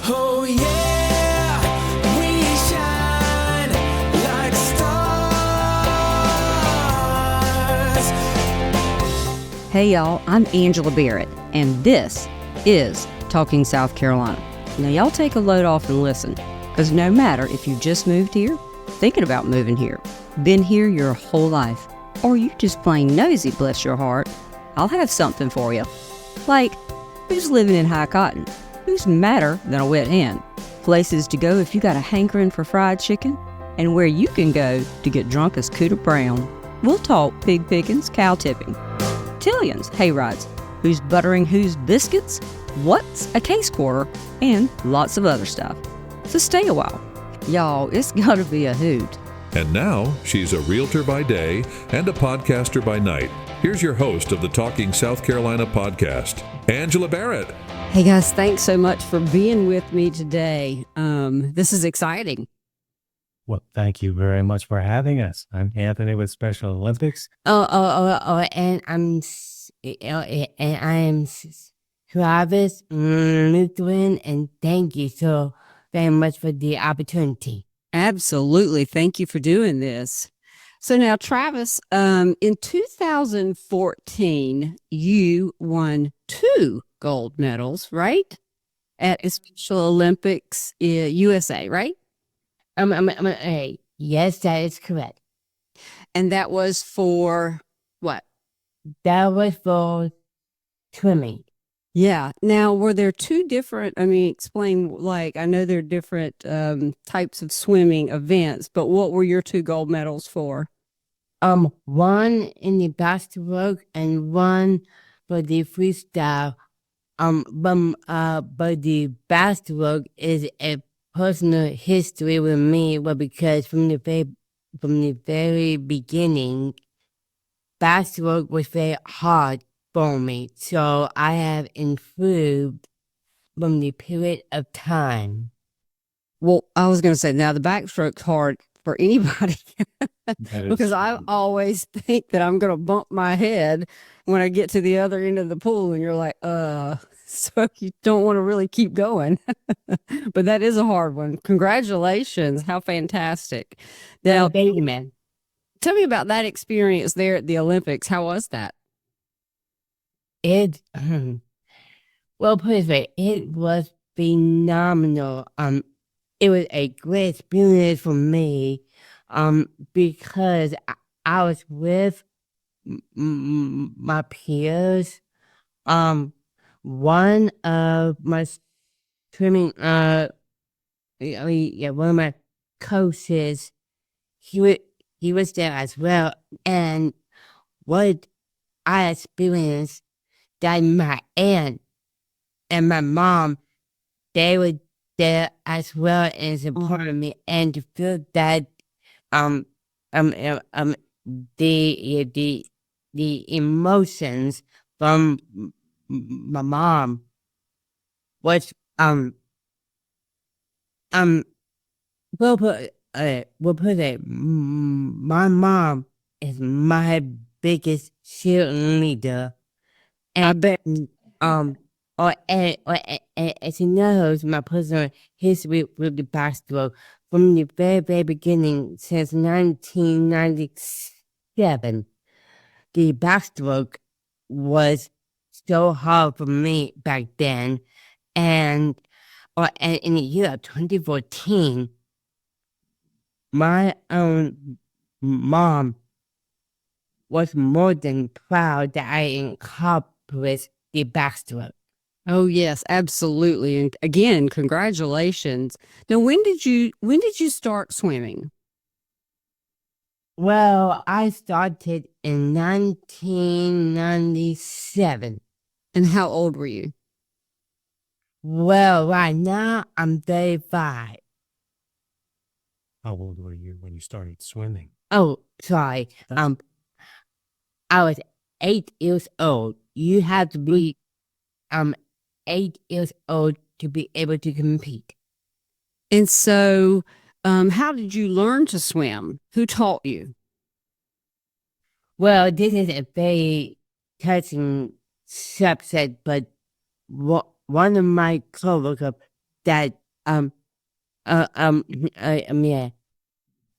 Oh yeah, we shine like stars. Hey y'all, I'm Angela Barrett, and this is Talking South Carolina. Now y'all take a load off and listen, because no matter if you just moved here, thinking about moving here, been here your whole life, or you just plain nosy, bless your heart, I'll have something for you. Like, who's living in High Cotton? Who's madder than a wet hen? Places to go if you got a hankering for fried chicken, and where you can go to get drunk as Cooter Brown. We'll talk pig pickings, cow tipping, tillions, hay rides, who's buttering whose biscuits, what's a case quarter, and lots of other stuff. So stay a while. Y'all, it's gotta be a hoot. And now, she's a realtor by day and a podcaster by night. Here's your host of the Talking South Carolina podcast, Angela Barrett. Hey guys, thanks so much for being with me today. This is exciting. Well, thank you very much for having us. I'm Anthony with Special Olympics. And I'm Travis Lutheran, and thank you so very much for the opportunity. Absolutely. Thank you for doing this. So now, Travis, in 2014, you won 2 gold medals, right? At Special Olympics USA, right? Yes, that is correct. And that was for what? That was for swimming. Yeah. Now, were there 2 different, explain, I know there are different types of swimming events, but what were your 2 gold medals for? One in the backstroke and one for the freestyle. But the backstroke is a personal history with me, because from the very beginning, backstroke was very hard for me. So I have improved from the period of time. Well, I was going to say, now the backstroke's hard for anybody because I always think that I'm going to bump my head when I get to the other end of the pool, and you're like, so you don't want to really keep going. But that is a hard one. Congratulations. How fantastic. Now, Thank you, man. Tell me about that experience there at the Olympics. How was that? Well, put it this way, it was phenomenal. It was a great experience for me, because I was with my peers. One of my swimming, one of my coaches, he was there as well, and what I experienced, that my aunt and my mom, they were there as well, and supported me, and to feel that the emotions from my mom was we'll put it, my mom is my biggest cheerleader. And I bet as she knows my personal history with the backstroke from the very, very beginning, since 1997, the backstroke was so hard for me back then. And in the year of 2014, my own mom was more than proud that I incorporated the backstroke. Oh yes, absolutely. And again, congratulations. Now, when did you start swimming? Well, I started in 1997. And how old were you? Well, right now I'm 35. How old were you when you started swimming? Oh, sorry. I was 8 years old. You have to be 8 years old to be able to compete. And so, how did you learn to swim? Who taught you? Well, this is a very touching subject, but one of my coworkers that yeah,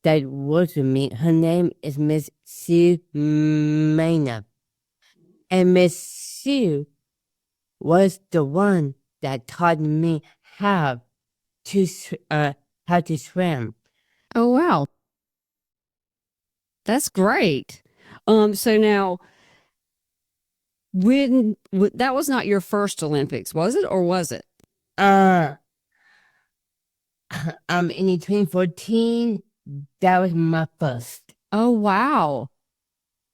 that works with me. Her name is Miss Sue Maynard. And Miss Sue was the one that taught me to how to swim. Oh, wow. That's great. So now, that was not your first Olympics, was it, or was it? Uh, in 2014, that was my first. Oh, wow.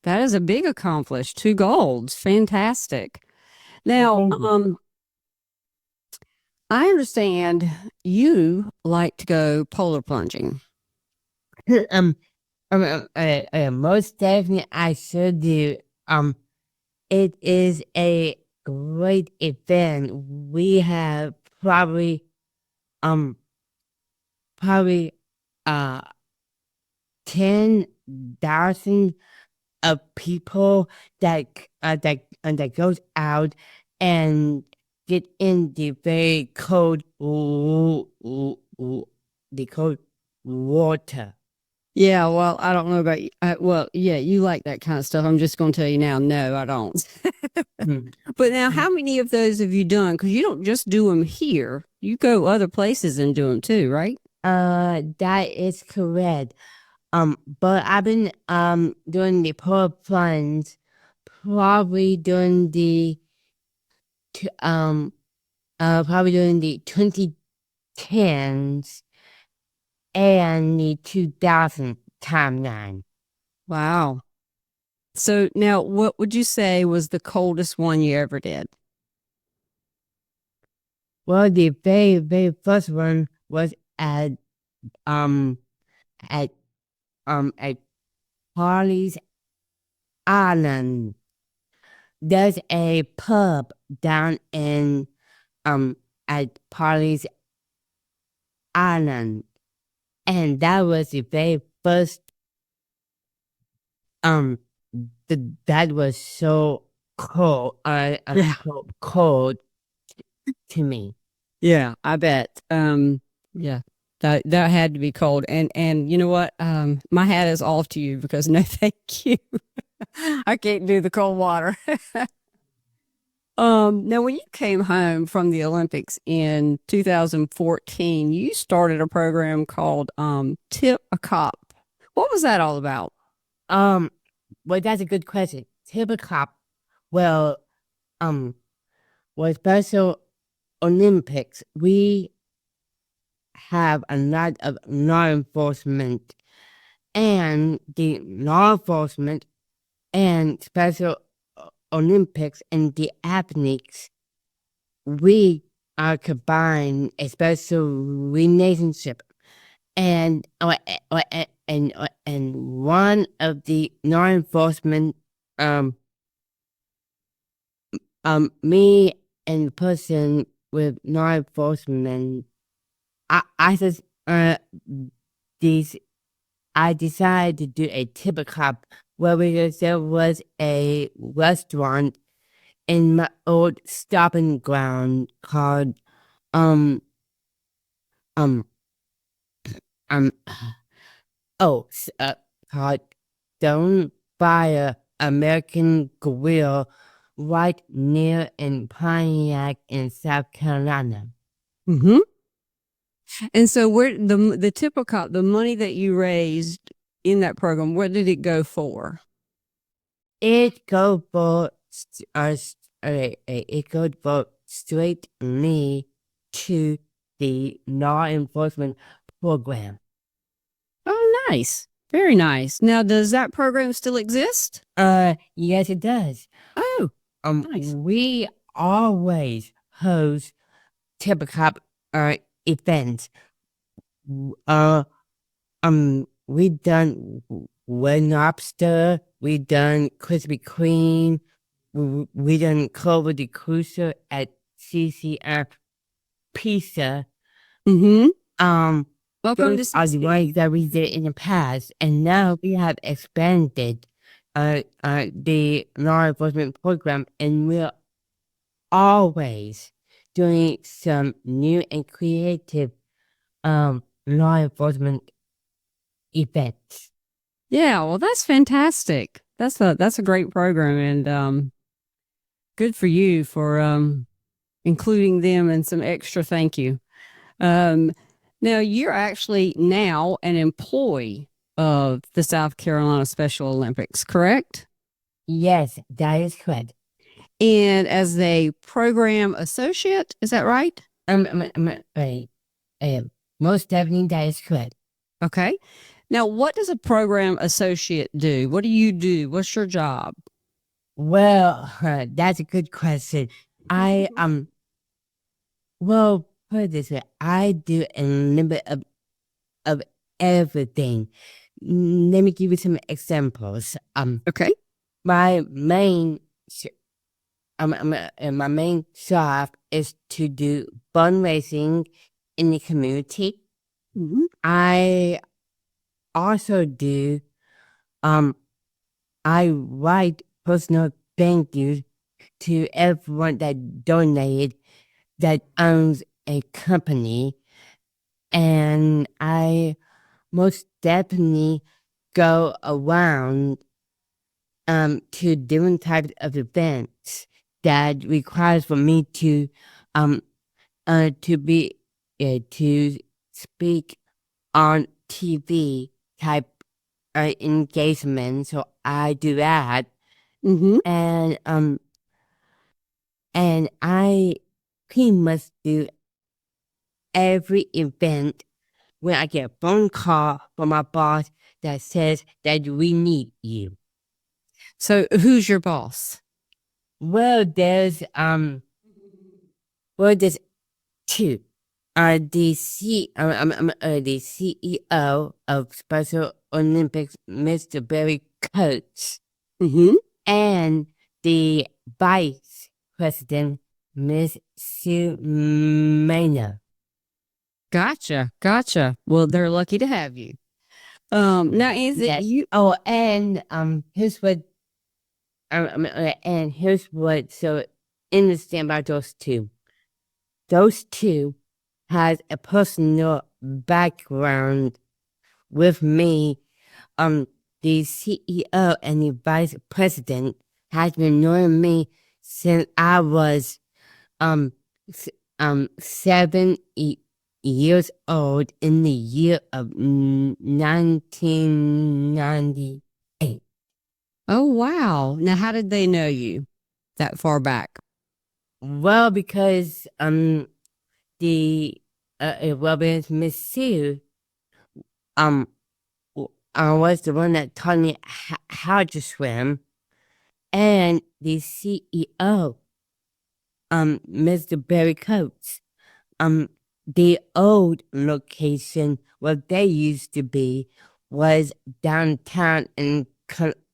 That is a big accomplishment. 2 golds. Fantastic. Now, Thank you. I understand you like to go polar plunging. um, most definitely, I should do. It is a great event. We have um, probably, uh, 10,000 of people that goes out and get in the very cold, the cold water. Yeah, well, I don't know about you. Well, yeah, you like that kind of stuff. I'm just going to tell you now, no, I don't. Hmm. But now, how many of those have you done? Because you don't just do them here. You go other places and do them too, right? That is correct. But I've been doing the polar plunge, probably doing the t- um probably doing the 2010s and the 2000 timeline. Wow. So now, what would you say was the coldest one you ever did? Well, the very, very first one was um at at Parley's Island. There's a pub down in at Parley's Island, and that was the very first um that was so cold Yeah. cold to me. Yeah, I bet. Yeah, that had to be cold. And you know what? My hat is off to you because no, thank you. I can't do the cold water. Now when you came home from the Olympics in 2014, you started a program called Tip a Cop. What was that all about? Um, well, that's a good question. Typical, well, um, well, Special Olympics, we have a lot of law enforcement, and the law enforcement and Special Olympics and the athletes, we are combined a special relationship. And and one of the law enforcement me and the person with law enforcement, I just these I decided to do a tip cup where there was a restaurant in my old stopping ground called um um um called Stone Fire American Grill right near in Pontiac in South Carolina. Mm-hmm. And so where the typical cop, the money that you raised in that program, where did it go for? It goes for it goes for straight me to the law enforcement program. Oh, nice. Very nice. Now, does that program still exist? Yes, it does. Oh, nice. We always host typical events. Uh, we done Red Lobster, we done Krispy Kreme, we done Clover the Cruiser at CCF Pizza. Mm-hmm. Welcome to Those are the CC. ones that we did in the past, and now we have expanded the law enforcement program, and we're always doing some new and creative law enforcement events. Yeah, well, that's fantastic. That's a great program, and good for you for including them and some extra thank you. Um, Now you're actually now an employee of the South Carolina Special Olympics, correct? Yes, that is correct. And as a program associate, is that right? Most definitely that is correct. Okay. Now, what does a program associate do? What do you do? What's your job? Well, that's a good question. I well, put it this way, I do a little bit of everything. Let me give you some examples. Okay. My main my main job is to do fundraising in the community. Mhm. I also do I write personal thank yous to everyone that donated that owns a company, and I most definitely go around to different types of events that requires for me to be to speak on TV type engagement. So I do that, Mm-hmm. and I pretty much do every event when I get a phone call from my boss that says that we need you. So, who's your boss? Well, there's two. The CEO of Special Olympics, Mr. Barry Coates, Mm-hmm. and the Vice President, Miss Sue Maynard. Gotcha. Well, they're lucky to have you. Now is it Yes. you? Oh, and here's what. And here's what. So, understand about those two. Those two has a personal background with me. The CEO and the vice president has been knowing me since I was 7 years old in the year of 1998. Oh, wow. Now, how did they know you that far back? Well, because because Miss Sue was the one that taught me how to swim, and the CEO, Mr. Barry Coates, the old location where they used to be was downtown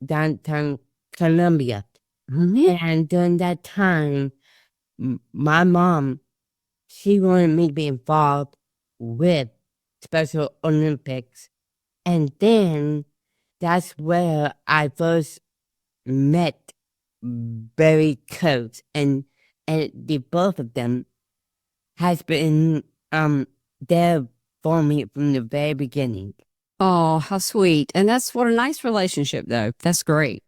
downtown Columbia. And during that time, my mom, she wanted me to be involved with Special Olympics. And then that's where I first met Barry Coates, and the both of them has been there for me from the very beginning. Oh, how sweet. And that's what a nice relationship, though. That's great.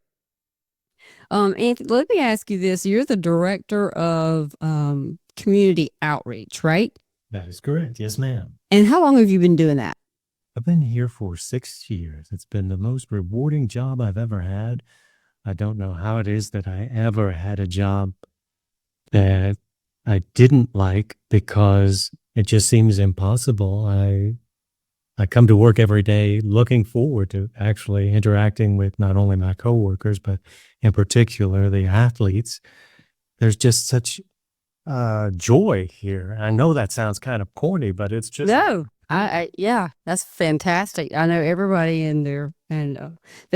Anthony, let me ask you this. You're the director of community outreach, right? That is correct. Yes, ma'am. And how long have you been doing that? I've been here for 6 years. It's been the most rewarding job I've ever had. I don't know how it is that I ever had a job that I didn't like, because it just seems impossible. I come to work every day looking forward to actually interacting with not only my coworkers, but in particular the athletes. There's just such joy here. I know that sounds kind of corny, but it's just No, yeah, that's fantastic. I know everybody and their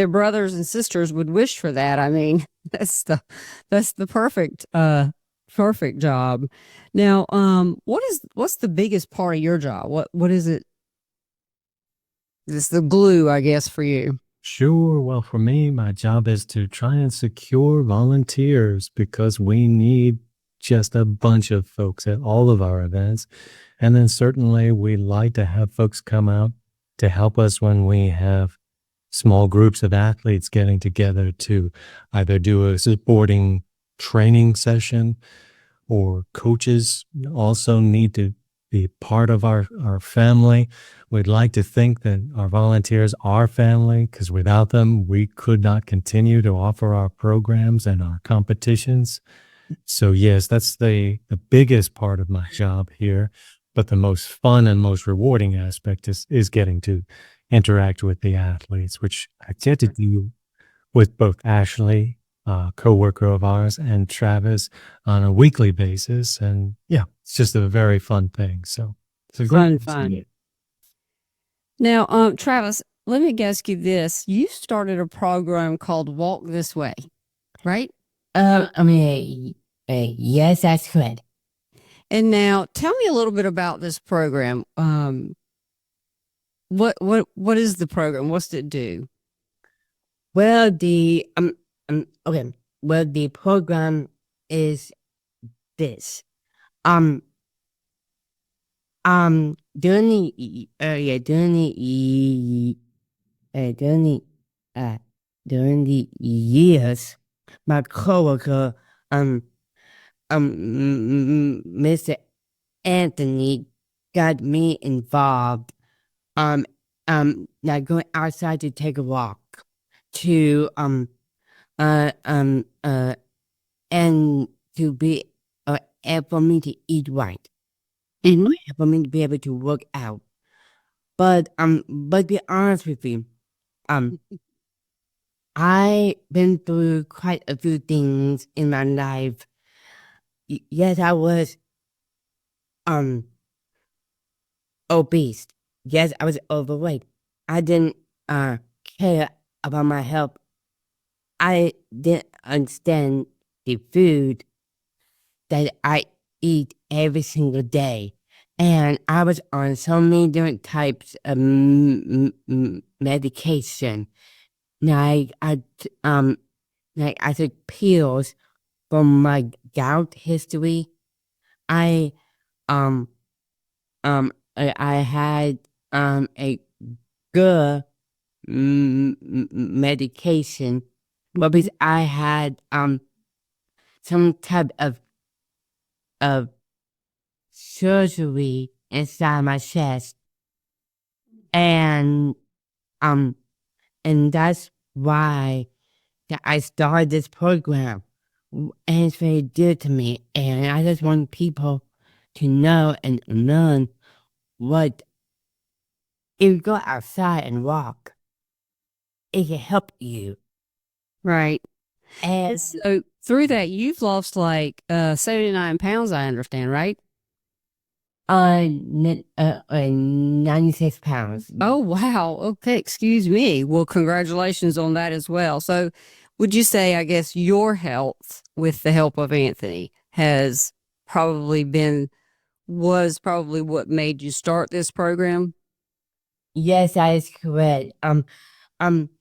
brothers and sisters would wish for that. I mean, that's the perfect job. Now, what's the biggest part of your job? What is it? It's the glue, I guess, for you. Sure. Well, for me, my job is to try and secure volunteers, because we need just a bunch of folks at all of our events. And then certainly we like to have folks come out to help us when we have small groups of athletes getting together to either do a supporting training session, or coaches also need to be part of our family. We'd like to think that our volunteers are family, because without them, we could not continue to offer our programs and our competitions. So yes, that's the biggest part of my job here. But the most fun and most rewarding aspect is getting to interact with the athletes, which I get to do with both Ashley, a coworker of ours, and Travis on a weekly basis. And yeah, it's just a very fun thing. So it's a great Fun. Now, Travis, let me ask you this. You started a program called Walk This Way, right? Yes, that's correct. And now tell me a little bit about this program. What is the program? What's it do? Well, the okay. Well, the program is this. During the years, my coworker, Mr. Anthony, got me involved. Now going outside to take a walk, to and to be and for me to eat right, and for me to be able to work out. But be honest with you, I've been through quite a few things in my life. Yes, I was obese. Yes, I was overweight. I didn't care about my health. I didn't understand the food that I eat every single day. And I was on so many different types of medication. Like I took pills for my gout history. I had a good medication, but because I had some type of surgery inside my chest, and that's why that I started this program, and it's very dear to me. And I just want people to know and learn what if you go outside and walk, it can help you. Right. And So through that, you've lost like 79 pounds, I understand, right? 96 pounds. Oh, wow. Okay. Excuse me. Well, congratulations on that as well. So would you say, I guess, your health with the help of Anthony was probably what made you start this program? Yes, that is correct.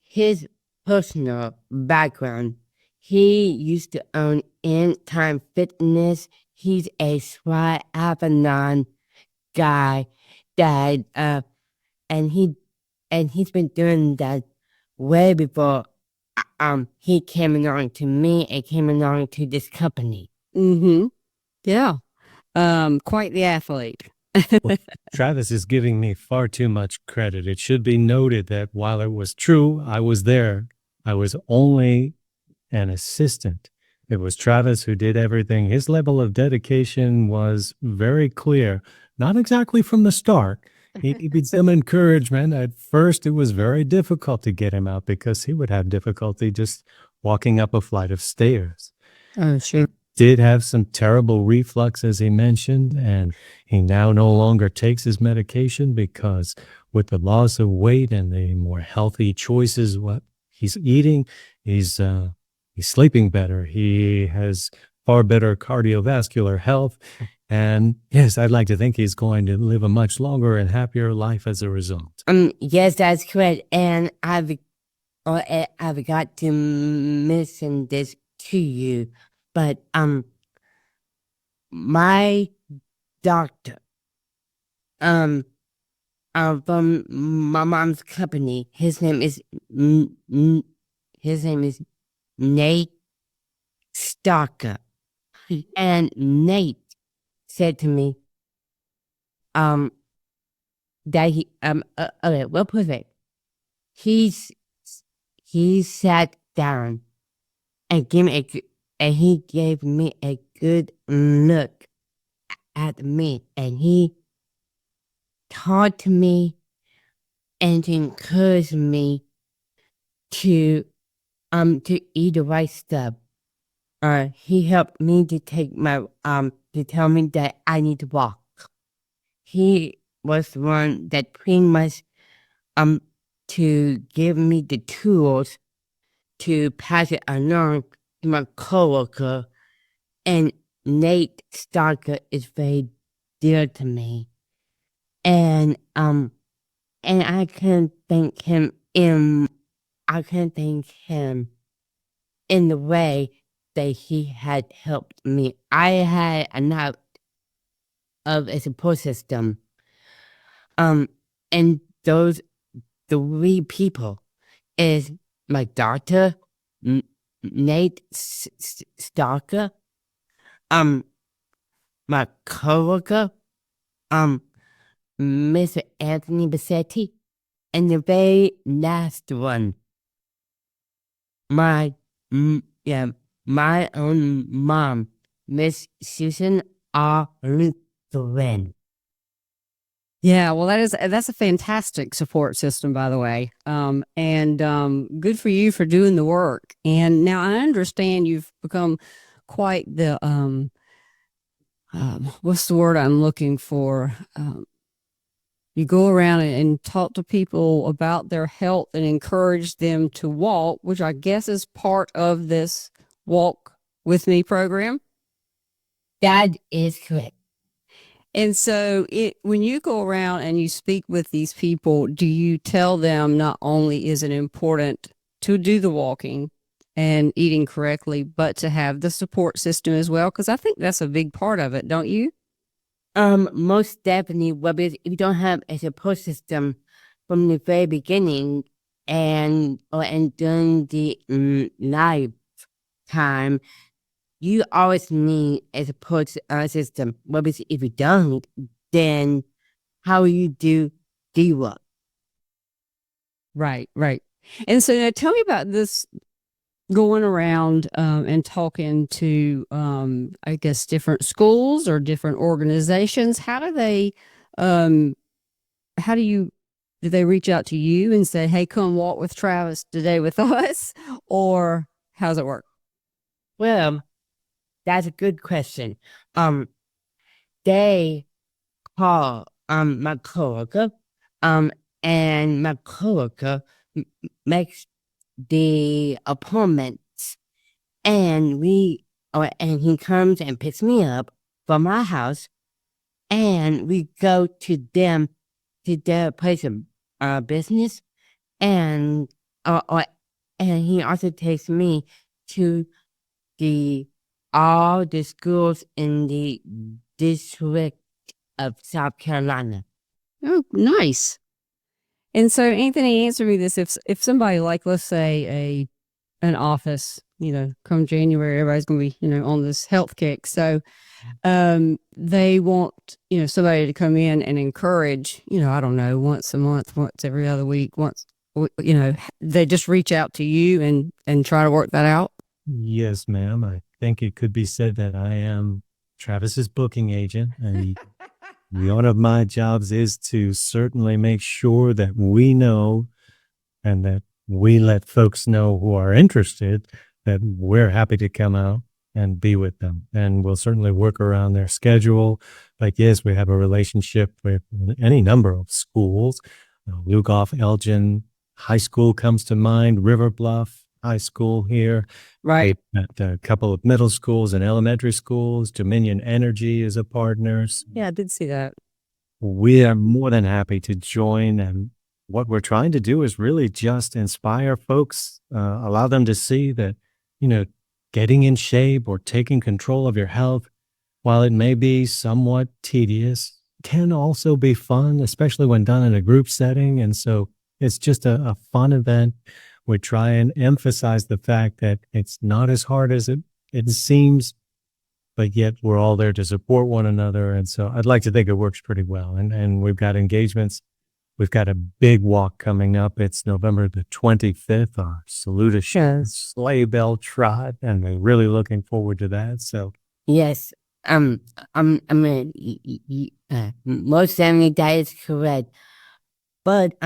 His personal background, he used to own Anytime Fitness. He's a triathlon guy that and he's been doing that way before he came along to me and came along to this company. Mm-hmm. Yeah. Quite the athlete. Well, Travis is giving me far too much credit. It should be noted that while it was true, I was there, I was only an assistant. It was Travis who did everything. His level of dedication was very clear, not exactly from the start. He needed some encouragement. At first, it was very difficult to get him out because he would have difficulty just walking up a flight of stairs. Oh, sure. Did have some terrible reflux, as he mentioned, and he now no longer takes his medication because with the loss of weight and the more healthy choices, what he's eating, he's sleeping better. He has far better cardiovascular health. And yes, I'd like to think he's going to live a much longer and happier life as a result. Yes, that's correct. And I forgot to mention this to you, but my doctor, from my mom's company, his name is Nate Stalker. And Nate said to me, that okay, we'll put it. He sat down and he gave me a good look at me, and he talked to me and encouraged me to eat the right stuff. He helped me to take my to tell me that I need to walk. He was the one that pretty much to give me the tools to pass it along to my coworker. And Nate Stalker is very dear to me. And I can't thank him in the way that he had helped me. I had enough of a support system. And those three people is my doctor, Nate Stalker, my coworker, Mr. Anthony Buzzetti, and the very last one, my own mom, Miss Susan R. Lutheran. Yeah, well, that's a fantastic support system, by the way, and good for you for doing the work. And now I understand you've become quite the what's the word I'm looking for? You go around and talk to people about their health and encourage them to walk, which I guess is part of this Walk With Me program. That is correct. And so when you go around and you speak with these people, do you tell them not only is it important to do the walking and eating correctly, but to have the support system as well? Because I think that's a big part of it, don't you? Most definitely. Well, if you don't have a support system from the very beginning and during the lifetime, you always need a support system. Well, if you don't, then how will you do work? Right. And so now tell me about this going around and talking to, I guess, different schools or different organizations. Do they reach out to you and say, hey, come walk with Travis today with us? Or how's it work? Well, that's a good question. They call my coworker, and my coworker makes the appointments, and he comes and picks me up from my house, and we go to their place of business, and he also takes me to all the schools in the District of South Carolina. Oh, nice. And so, Anthony, answer me this: if somebody, like, let's say an office, come January, everybody's going to be, on this health kick. So, they want, somebody to come in and encourage, I don't know, once a month, once every other week, they just reach out to you and try to work that out. Yes, ma'am. I think it could be said that I am Travis's booking agent, and one of my jobs is to certainly make sure that we know and that we let folks know who are interested that we're happy to come out and be with them. And we'll certainly work around their schedule. Like, yes, we have a relationship with any number of schools. Lugoff, Elgin High School comes to mind, River Bluff High School here. Right. At a couple of middle schools and elementary schools. Dominion Energy is a partner. Yeah, I did see that. We are more than happy to join. And what we're trying to do is really just inspire folks, allow them to see that, getting in shape or taking control of your health, while it may be somewhat tedious, can also be fun, especially when done in a group setting. And so it's just a fun event. We try and emphasize the fact that it's not as hard as it seems, but yet we're all there to support one another. And so I'd like to think it works pretty well. And we've got engagements. We've got a big walk coming up. It's November the 25th, our Saluda Sleigh Bell Trot, and we're really looking forward to that. So Yes. Most certainly that is correct. But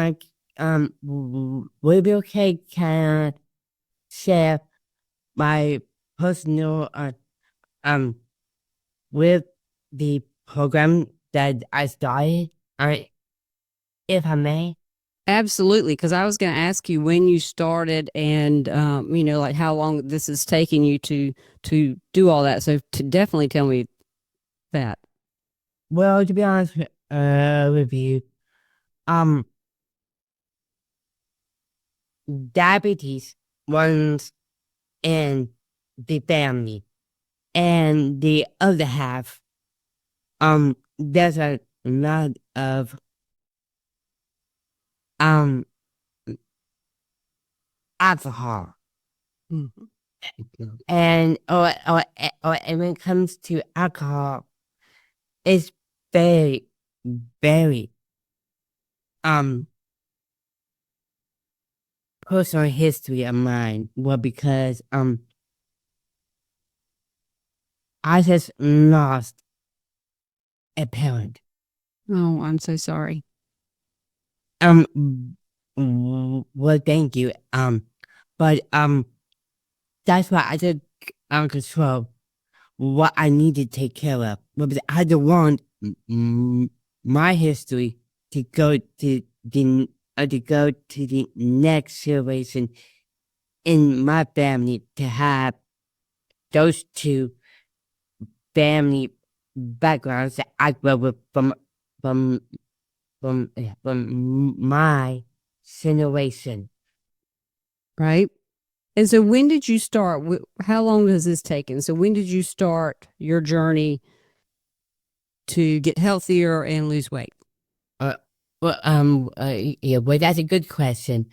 would it be okay? Can I share my personal with the program that I started? If I may. Absolutely, because I was going to ask you when you started and, like how long this is taking you to do all that. So to definitely tell me that. Well, to be honest with you, diabetes runs in the family, and the other half, there's a lot of alcohol. Mhm. And and when it comes to alcohol, it's very, very personal history of mine. Well, because I just lost a parent. Oh, I'm so sorry. Well, thank you. But that's why I took control what I need to take care of. Because I don't want my history to go to the next generation in my family, to have those two family backgrounds that I grew up with from my generation. Right. And so when did you start? How long has this taken? So when did you start your journey to get healthier and lose weight? Well, that's a good question.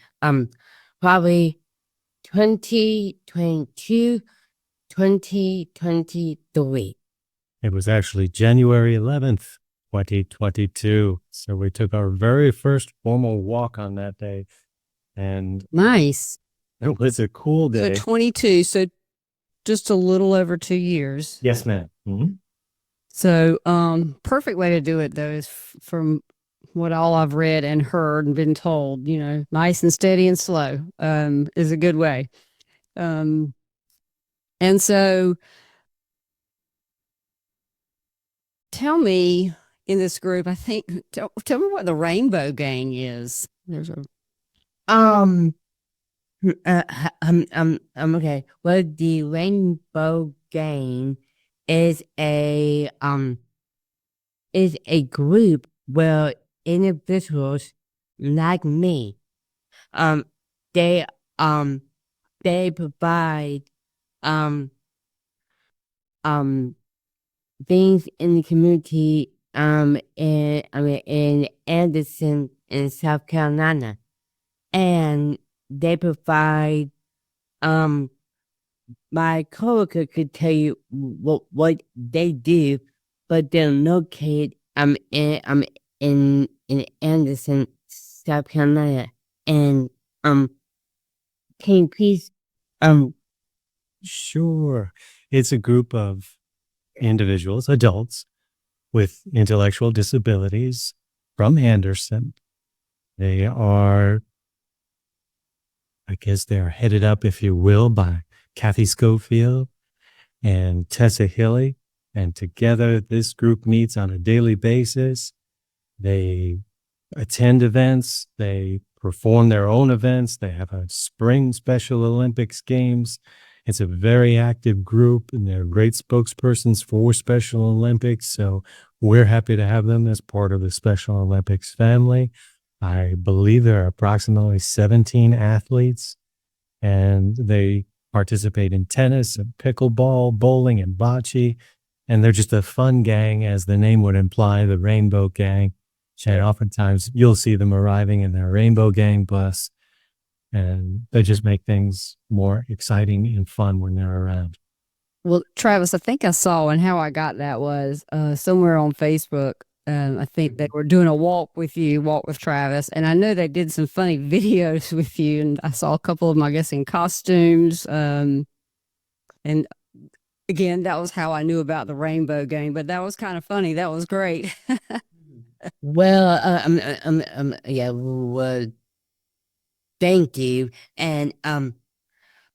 Probably 2022, 2023. it was actually January 11th, 2022. So we took our very first formal walk on that day. And Nice. it was a cool So day. 22. So just a little over 2 years. Yes, ma'am. Mm-hmm. So, perfect way to do it though is from what all I've read and heard and been told, nice and steady and slow, is a good way. And so tell me in this group, I think, tell me what the Rainbow Gang is. There's a, Okay. Well, the Rainbow Gang is a group where individuals like me, they they provide things in the community in Anderson in South Carolina, and they provide my coworker could tell you what they do, but they're located in Anderson, South Carolina, and can you please Sure. It's a group of individuals, adults with intellectual disabilities from Anderson. They are, I guess they're headed up, if you will, by Kathy Schofield and Tessa Hilly. And together, this group meets on a daily basis. They attend events. They perform their own events. They have a spring Special Olympics games. It's a very active group, and they're great spokespersons for Special Olympics. So we're happy to have them as part of the Special Olympics family. I believe there are approximately 17 athletes, and they participate in tennis and pickleball, bowling, and bocce. And they're just a fun gang, as the name would imply, the Rainbow Gang. And oftentimes you'll see them arriving in their Rainbow Gang bus, and they just make things more exciting and fun when they're around. Well, Travis, I think I saw, and how I got that was somewhere on Facebook. I think they were doing a walk with Travis, and I know they did some funny videos with you, and I saw a couple of them, I guess, in costumes. And again, that was how I knew about the Rainbow Gang, but that was kind of funny. That was great. Well, yeah, well, thank you. And,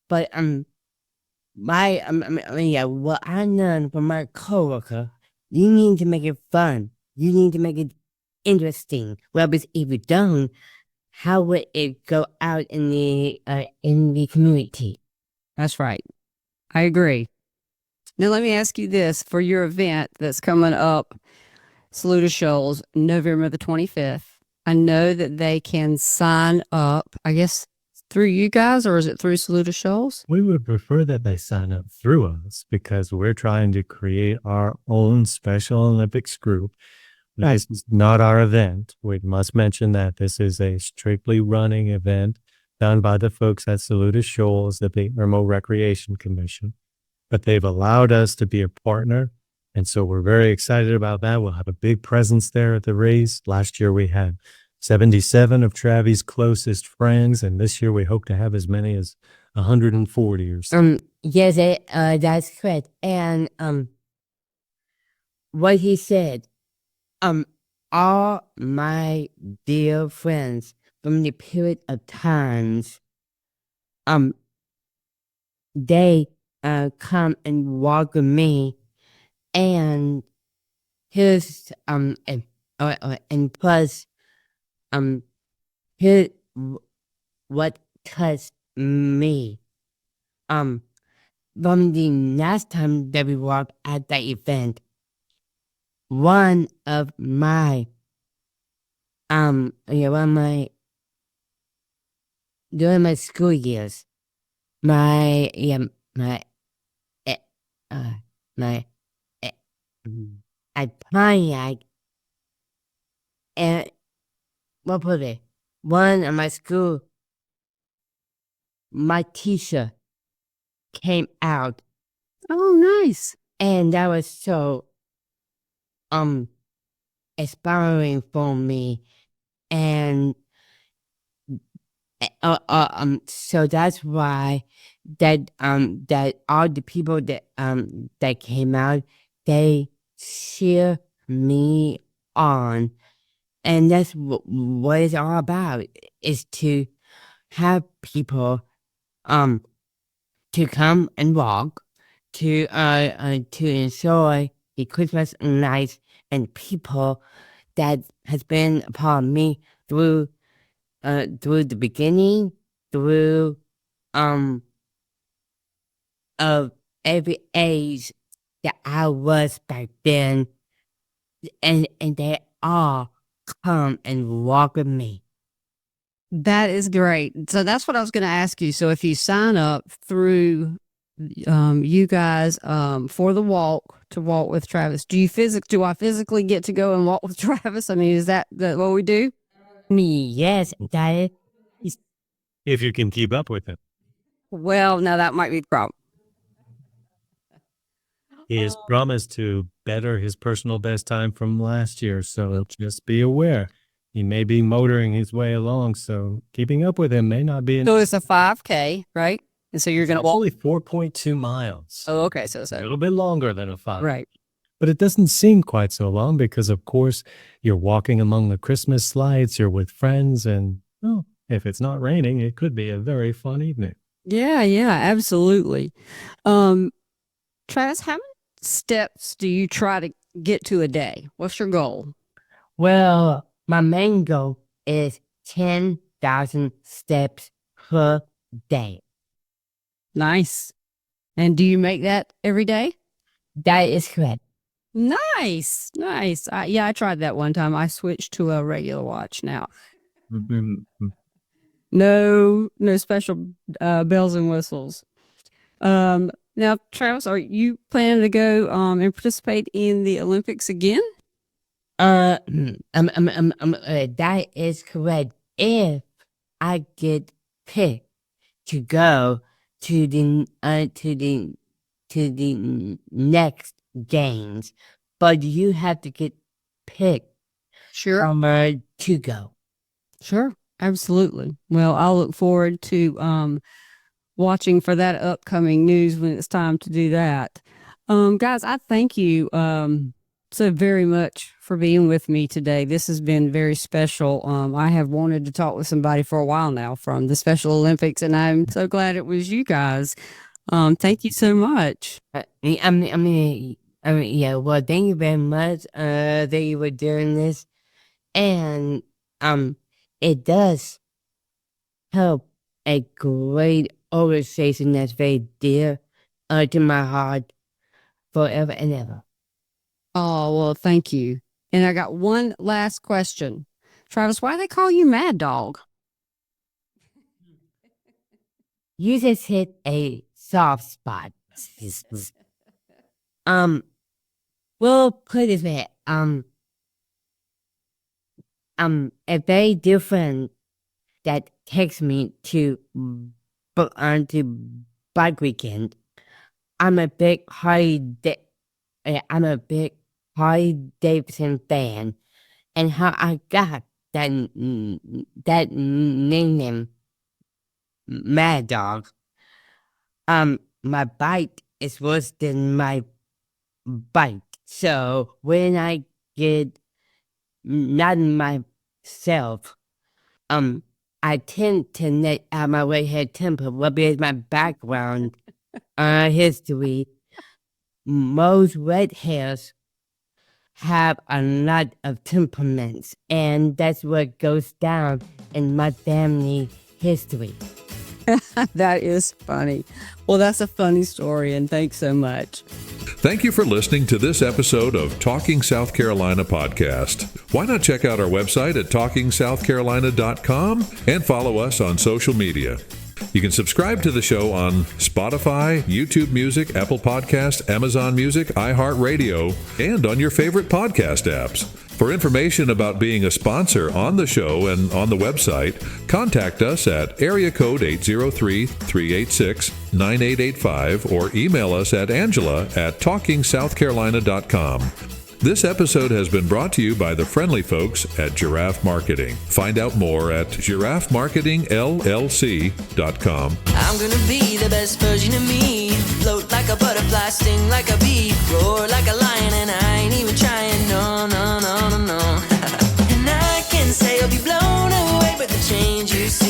but, yeah, what I learned from my coworker, you need to make it fun. You need to make it interesting. Well, because if you don't, how would it go out in the community? That's right. I agree. Now, let me ask you this. For your event that's coming up, Saluda Shoals, November the 25th, I know that they can sign up, I guess, through you guys, or is it through Saluda Shoals? We would prefer that they sign up through us because we're trying to create our own Special Olympics group. This is not our event. We must mention that this is a strictly running event done by the folks at Saluda Shoals, at the Irmo Recreation Commission. But they've allowed us to be a partner, and so we're very excited about that. We'll have a big presence there at the race. Last year we had 77 of Travi's closest friends, and this year we hope to have as many as 140 or so. Yes, that's correct. And, what he said, all my dear friends from the period of times, they, come and walk with me, and here's, and plus, here, what touched me, from the last time that we walked at that event, one of my, during my school years, my, at Pontiac, and what put it? One of my school, my teacher came out, Oh, nice. and that was so inspiring for me. And so that's why that all the people that came out, they cheer me on. And that's what it's all about, is to have people to come and walk, to enjoy the Christmas nights and people that has been a part of me through the beginning, through of every age that I was back then, and they all come and walk with me. That is great. So that's what I was going to ask you. So if you sign up through you guys for the walk, to walk with Travis, do I physically get to go and walk with Travis? I mean, is that what we do? Yes, that is. If you can keep up with him. Well, now that might be the problem. He has promised to better his personal best time from last year, so just be aware. He may be motoring his way along, so keeping up with him may not be So it's a 5K, right? And so you're going to walk. only 4.2 miles. Oh, okay. So A little bit longer than a 5. right. But it doesn't seem quite so long because, of course, you're walking among the Christmas lights, you're with friends, and, well, if it's not raining, it could be a very fun evening. Yeah, absolutely. Travis, how many steps do you try to get to a day? What's your goal? Well, my main goal is 10,000 steps per day. Nice. And do you make that every day? That is correct. Nice. I tried that one time. I switched to a regular watch now. No special bells and whistles. Now, Travis, are you planning to go and participate in the Olympics again? That is correct. If I get picked to go to the next games, but you have to get picked Sure. to go. Sure. Absolutely. Well, I'll look forward to watching for that upcoming news when it's time to do that. Guys, I thank you so very much for being with me today. This has been very special. I have wanted to talk with somebody for a while now from the Special Olympics, and I'm so glad it was you guys. Thank you so much. Yeah. Well, thank you very much. That you were doing this, and it does help a great organization that's very dear to my heart forever and ever. Oh, well, thank you. And I got one last question. Travis, why do they call you Mad Dog? You just hit a soft spot. We'll put it this way. A very dear friend that takes me to bike weekend. I'm a big Harley Davidson fan, and how I got that nickname, Mad Dog. My bike is worse than my bike, so when I get not myself, I tend to let out my redhead temper. What is my background history? Most red hairs have a lot of temperaments, and that's what goes down in my family history. That is funny. Well, that's a funny story, and thanks so much. Thank you for listening to this episode of Talking South Carolina podcast. Why not check out our website at talkingsouthcarolina.com and follow us on social media. You can subscribe to the show on Spotify, YouTube Music, Apple Podcasts, Amazon Music, iHeartRadio, and on your favorite podcast apps. For information about being a sponsor on the show and on the website, contact us at area code 803-386-9885 or email us at angela@talkingsouthcarolina.com. This episode has been brought to you by the friendly folks at Giraffe Marketing. Find out more at giraffemarketingllc.com. I'm gonna be the best version of me. Float like a butterfly, sting like a bee, roar like a lion, and I ain't even trying. No, no, no, no, no. And I can say you'll be blown away by the change you see.